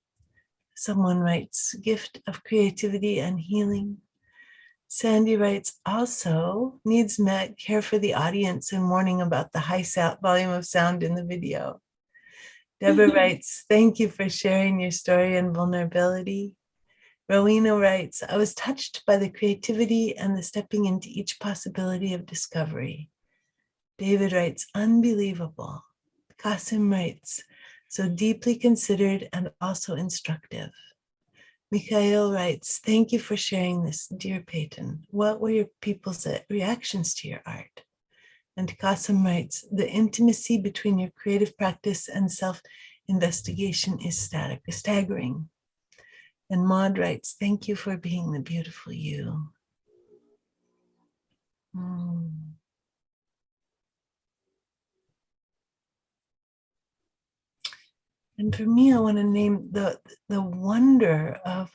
Someone writes, gift of creativity and healing. Sandy writes, also needs met, care for the audience and warning about the high volume of sound in the video. Deborah writes, thank you for sharing your story and vulnerability. Rowena writes, I was touched by the creativity and the stepping into each possibility of discovery. David writes, unbelievable. Kasim writes, so deeply considered and also instructive. Mikhail writes, thank you for sharing this, dear Peyton. What were your people's reactions to your art? And Kasim writes, the intimacy between your creative practice and self-investigation is staggering. And Maud writes, thank you for being the beautiful you. And for me, I want to name the wonder of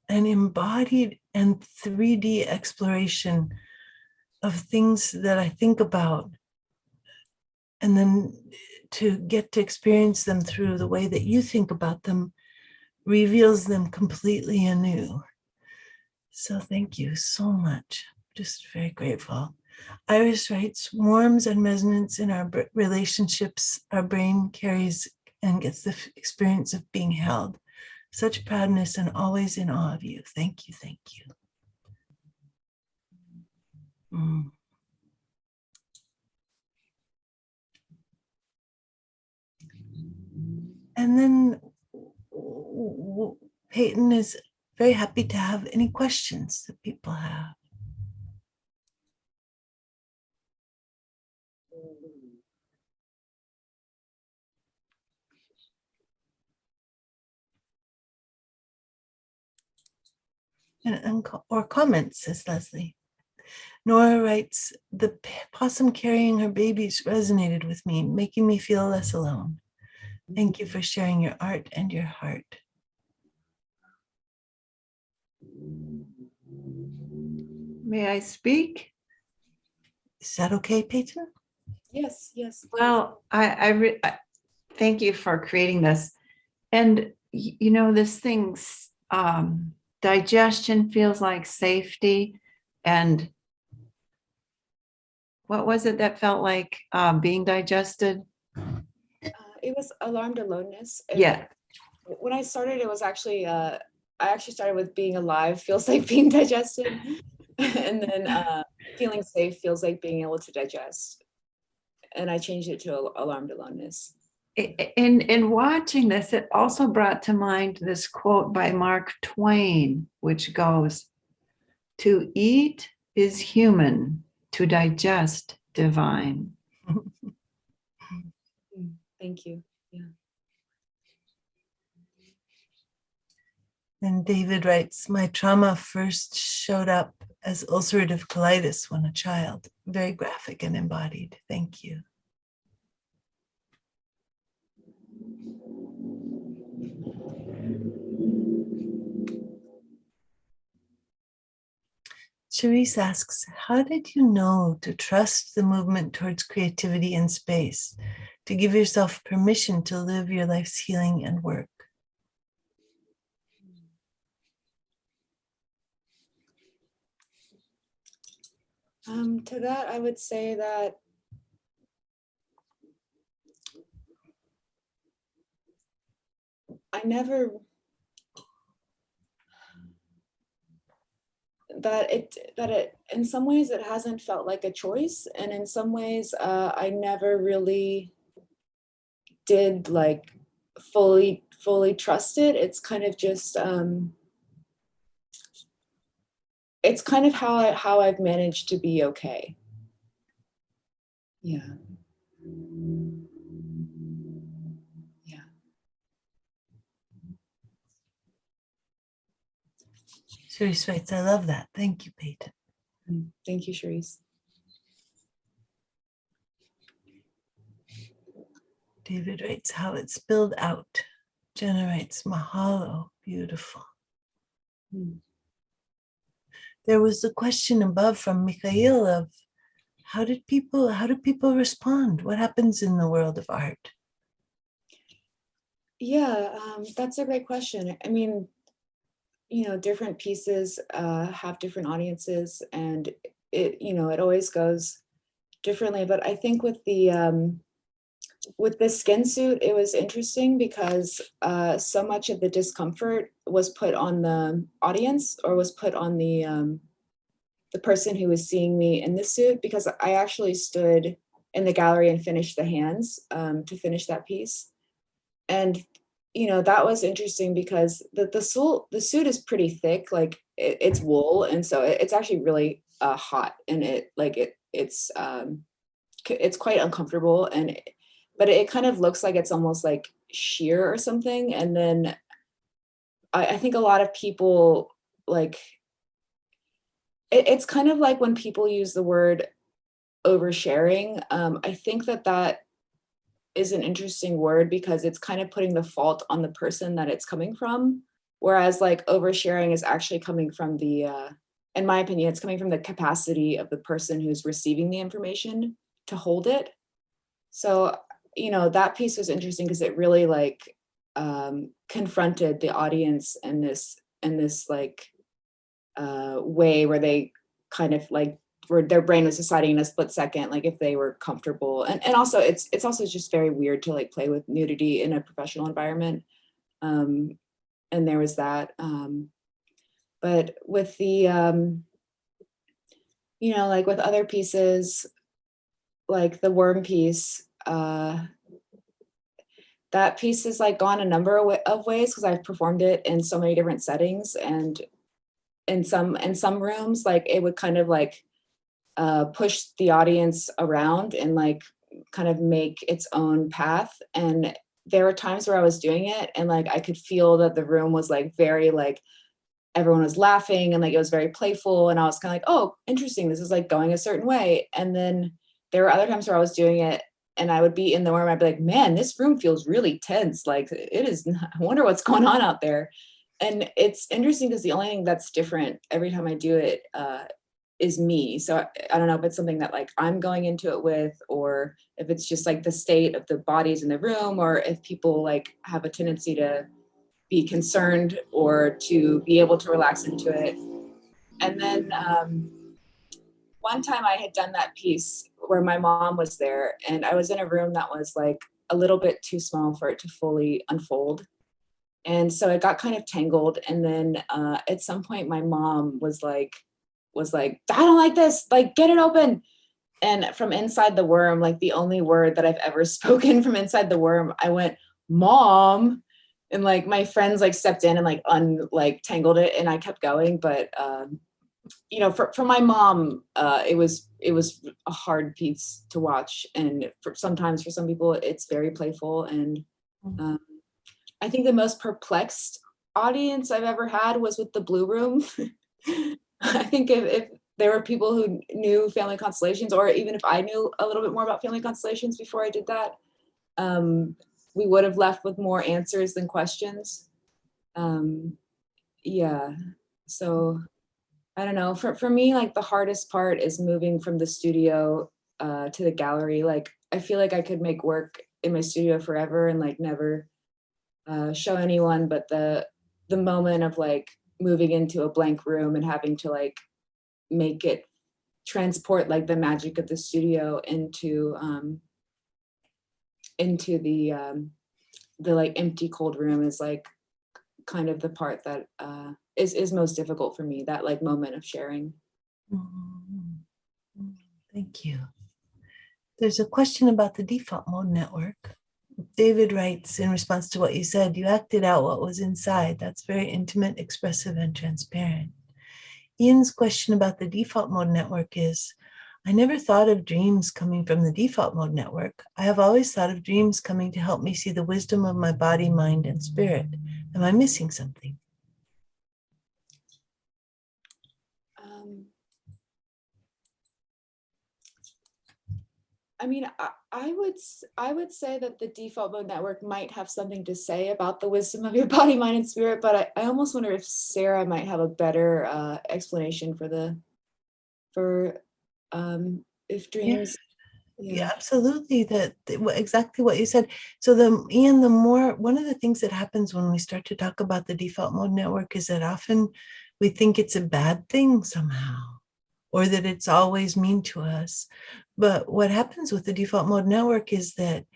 an embodied and 3D exploration of things that I think about, and then to get to experience them through the way that you think about them reveals them completely anew. So thank you so much. Just very grateful. Iris writes, warmth and resonance in our relationships, our brain carries and gets the experience of being held. Such proudness and always in awe of you. Thank you, thank you. And then Peyton is very happy to have any questions that people have. Or comments, says Leslie. Nora writes, the possum carrying her babies resonated with me, making me feel less alone. Thank you for sharing your art and your heart. May I speak? Is that okay, Peyton? Yes, yes. Well, I thank you for creating this. And, you know, this thing's digestion feels like safety. And what was it that felt like being digested? It was alarmed aloneness. Yeah. When I started, it was actually, I actually started with being alive feels like being digested. And then feeling safe feels like being able to digest. And I changed it to alarmed aloneness. In watching this, it also brought to mind this quote by Mark Twain, which goes, to eat is human, to digest divine. Thank you. Yeah. And David writes, my trauma first showed up as ulcerative colitis when a child. Very graphic and embodied. Thank you. Cherise asks, how did you know to trust the movement towards creativity and space, to give yourself permission to live your life's healing and work? To that, I would say that I never, that it in some ways it hasn't felt like a choice, and in some ways I never really did like fully trust it. It's kind of just it's kind of how I've managed to be okay. Yeah. Yeah. Cherise writes, I love that. Thank you, Peyton. Thank you, Cherise. David writes, how it spilled out. Jenna writes, mahalo, beautiful. There was a question above from Mikhail of how do people respond? What happens in the world of art? Yeah, that's a great question. I mean, different pieces have different audiences, and it always goes differently. But I think with the skin suit, it was interesting because so much of the discomfort was put on the audience, or was put on the person who was seeing me in the suit, because I actually stood in the gallery and finished the hands to finish that piece. And that was interesting because the suit is pretty thick, like it's wool, and so it's actually really hot, and it's quite uncomfortable, but it kind of looks like it's almost like sheer or something. And then I think a lot of people like it's kind of like when people use the word oversharing. I think that is an interesting word because it's kind of putting the fault on the person that it's coming from. Whereas like oversharing is actually coming from in my opinion, it's coming from the capacity of the person who's receiving the information to hold it. So, that piece was interesting because it really like confronted the audience in this like way where they kind of like where their brain was deciding in a split second, like if they were comfortable. And also it's also just very weird to like play with nudity in a professional environment. And there was that. But with the, like with other pieces, like the worm piece, that piece has like gone a number of ways because I've performed it in so many different settings, and in some rooms, like it would kind of like push the audience around and like kind of make its own path. And there were times where I was doing it and like I could feel that the room was like very like everyone was laughing and like it was very playful, and I was kind of like, oh, interesting, this is like going a certain way. And then there were other times where I was doing it and I would be in the room, I'd be like, man, this room feels really tense, like it is, I wonder what's going on out there. And it's interesting because the only thing that's different every time I do it is me. So I don't know if it's something that like I'm going into it with, or if it's just like the state of the bodies in the room, or if people like have a tendency to be concerned or to be able to relax into it. And then one time I had done that piece where my mom was there, and I was in a room that was like a little bit too small for it to fully unfold. And so it got kind of tangled. And then at some point my mom was like, I don't like this, like get it open. And from inside the worm, like the only word that I've ever spoken from inside the worm, I went, Mom. And like my friends like stepped in and like tangled it, and I kept going. But for my mom, it was a hard piece to watch. And sometimes for some people it's very playful. And I think the most perplexed audience I've ever had was with the Blue Room. I think if there were people who knew family constellations, or even if I knew a little bit more about family constellations before I did that, we would have left with more answers than questions. Yeah, so I don't know. For me, like the hardest part is moving from the studio to the gallery. Like I feel like I could make work in my studio forever and like never show anyone, but the moment of like moving into a blank room and having to like make it transport like the magic of the studio into the like empty cold room is like kind of the part that is most difficult for me, that like moment of sharing. Thank you. There's a question about the default mode network. David writes in response to what you said, you acted out what was inside. That's very intimate, expressive, and transparent. Ian's question about the default mode network is, I never thought of dreams coming from the default mode network. I have always thought of dreams coming to help me see the wisdom of my body, mind, and spirit. Am I missing something? I mean, I would say that the default mode network might have something to say about the wisdom of your body, mind, and spirit, but I almost wonder if Sarah might have a better explanation for if dreams. Yeah, absolutely. Exactly what you said. So Ian, one of the things that happens when we start to talk about the default mode network is that often we think it's a bad thing somehow, or that it's always mean to us. But what happens with the default mode network is that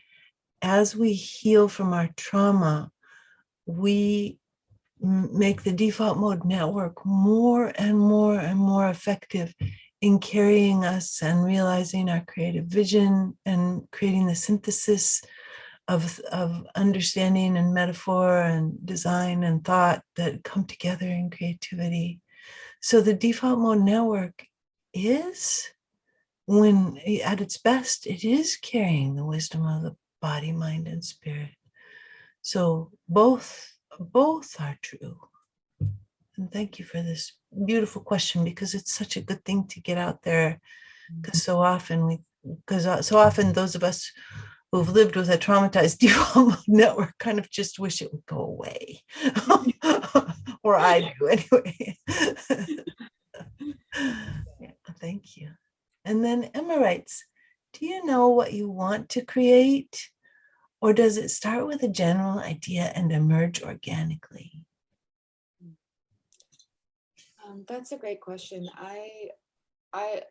as we heal from our trauma, we make the default mode network more and more and more effective in carrying us and realizing our creative vision and creating the synthesis of understanding and metaphor and design and thought that come together in creativity. So the default mode network is, when at its best, it is carrying the wisdom of the body, mind, and spirit. So both are true. And thank you for this beautiful question, because it's such a good thing to get out there. Because so often those of us who've lived with a traumatized default mode network kind of just wish it would go away. Or I do anyway. Yeah, thank you. And then Emma writes, do you know what you want to create? Or does it start with a general idea and emerge organically? That's a great question. I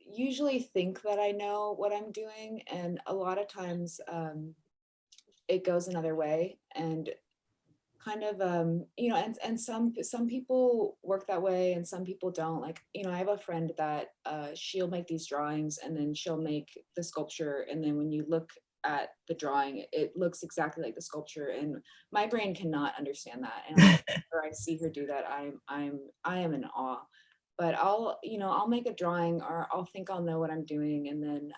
usually think that I know what I'm doing, and a lot of times it goes another way, and kind of and some people work that way and some people don't. Like, I have a friend that she'll make these drawings and then she'll make the sculpture, and then when you look at the drawing, it looks exactly like the sculpture, and my brain cannot understand that. And whenever I see her do that, I am in awe. But I'll make a drawing, or I'll think I'll know what I'm doing, and then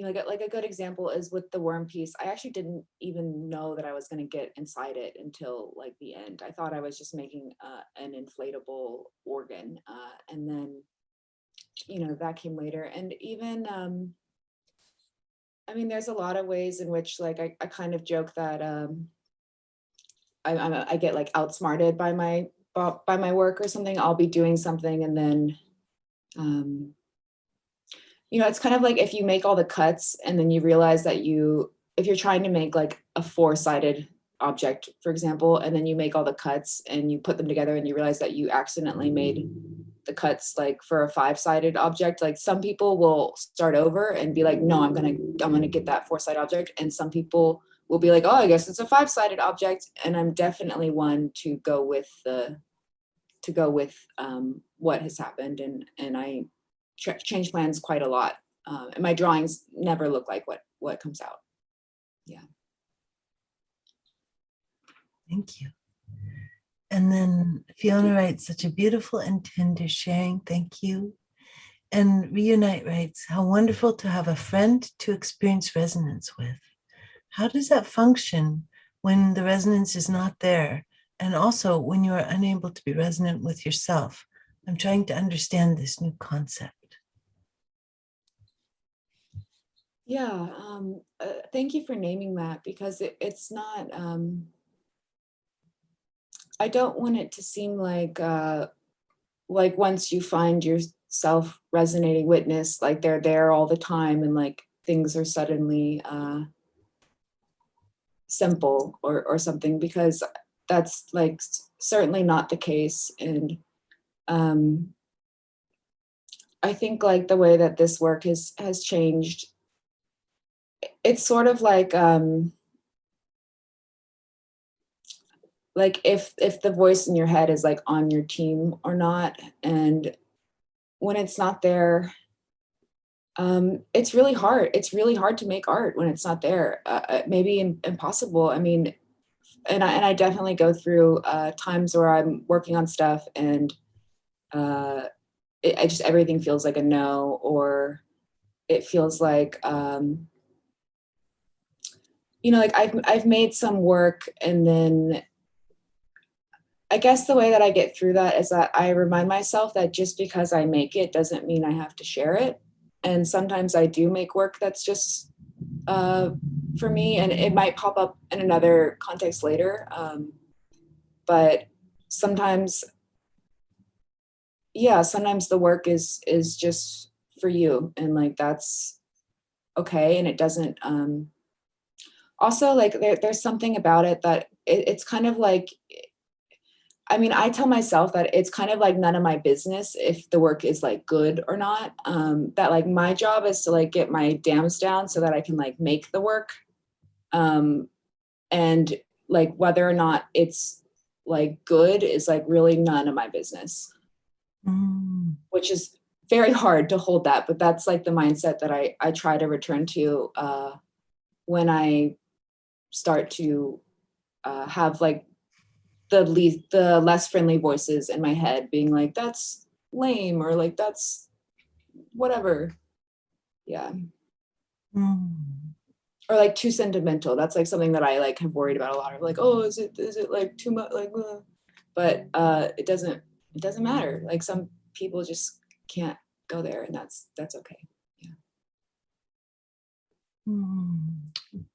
like a good example is with the worm piece. I actually didn't even know that I was going to get inside it until like the end. I thought I was just making an inflatable organ, and then that came later. And even I mean, there's a lot of ways in which like I kind of joke that I get like outsmarted by my work or something. I'll be doing something, and then it's kind of like if you make all the cuts and then you realize that if you're trying to make like a 4-sided object, for example, and then you make all the cuts and you put them together and you realize that you accidentally made the cuts like for a 5-sided object. Like some people will start over and be like, no, I'm gonna get that 4-sided object. And some people will be like, oh, I guess it's a 5-sided object. And I'm definitely one to go with what has happened. And I change plans quite a lot. And my drawings never look like what comes out. Yeah. Thank you. And then Fiona writes, such a beautiful and tender sharing. Thank you. And Reunite writes, how wonderful to have a friend to experience resonance with. How does that function when the resonance is not there, and also when you are unable to be resonant with yourself. I'm trying to understand this new concept. Yeah, thank you for naming that, because it's not, I don't want it to seem like once you find yourself resonating witness, like they're there all the time and like things are suddenly simple or something, because that's like certainly not the case. And I think like the way that this work has changed, it's sort of like if the voice in your head is like on your team or not, and when it's not there, it's really hard. It's really hard to make art when it's not there. Maybe impossible. I mean, and I definitely go through times where I'm working on stuff and I just everything feels like a no, or it feels like like I've made some work, and then I guess the way that I get through that is that I remind myself that just because I make it doesn't mean I have to share it. And sometimes I do make work that's just for me, and it might pop up in another context later. But sometimes, yeah, sometimes the work is just for you, and like that's okay. And it doesn't. Also, like there's something about it that it's kind of like. I mean, I tell myself that it's kind of like none of my business if the work is like good or not. That like my job is to like get my dams down so that I can like make the work. And like whether or not it's like good is like really none of my business, which is very hard to hold that. But that's like the mindset that I try to return to when I start to have like the less friendly voices in my head being like, that's lame, or like that's whatever. Yeah. Or like too sentimental. That's like something that I like have worried about a lot of, like, oh, is it like too much, like but it doesn't matter. Like some people just can't go there, and that's okay. Yeah.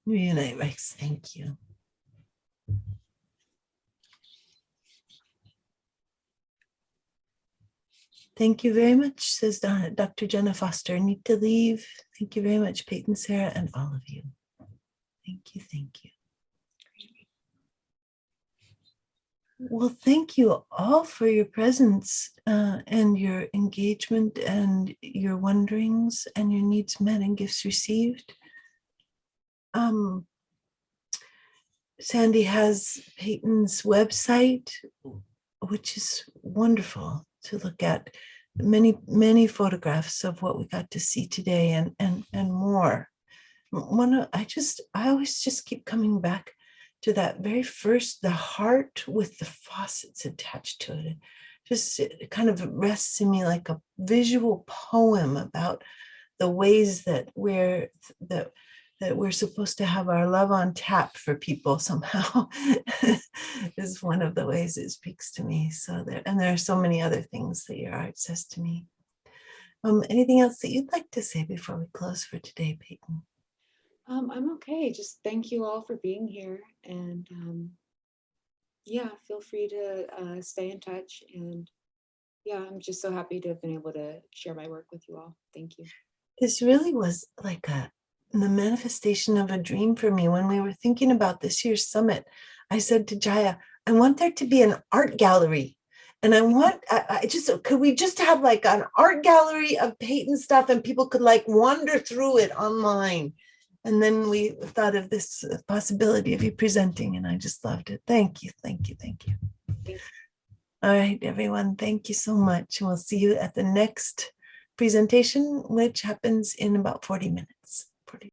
Really nice. Thank you. Thank you very much, says Dr. Jenna Foster. I need to leave. Thank you very much, Peyton, Sarah, and all of you. Thank you, thank you. Well, thank you all for your presence and your engagement and your wonderings and your needs met and gifts received. Sandy has Peyton's website, which is wonderful to look at. Many photographs of what we got to see today and more. I always just keep coming back to that very first, the heart with the faucets attached to it. It kind of rests in me like a visual poem about the ways that we're supposed to have our love on tap for people somehow is one of the ways it speaks to me. So there are so many other things that your art says to me. Anything else that you'd like to say before we close for today, Peyton? I'm okay. Just thank you all for being here, and yeah, feel free to stay in touch. And yeah, I'm just so happy to have been able to share my work with you all. Thank you. This really was like the manifestation of a dream for me. When we were thinking about this year's summit, I said to Jaya, I want there to be an art gallery. And could we just have like an art gallery of Peyton stuff and people could like wander through it online? And then we thought of this possibility of you presenting, and I just loved it. Thank you, thank you, thank you. All right, everyone, thank you so much. We'll see you at the next presentation, which happens in about 40 minutes.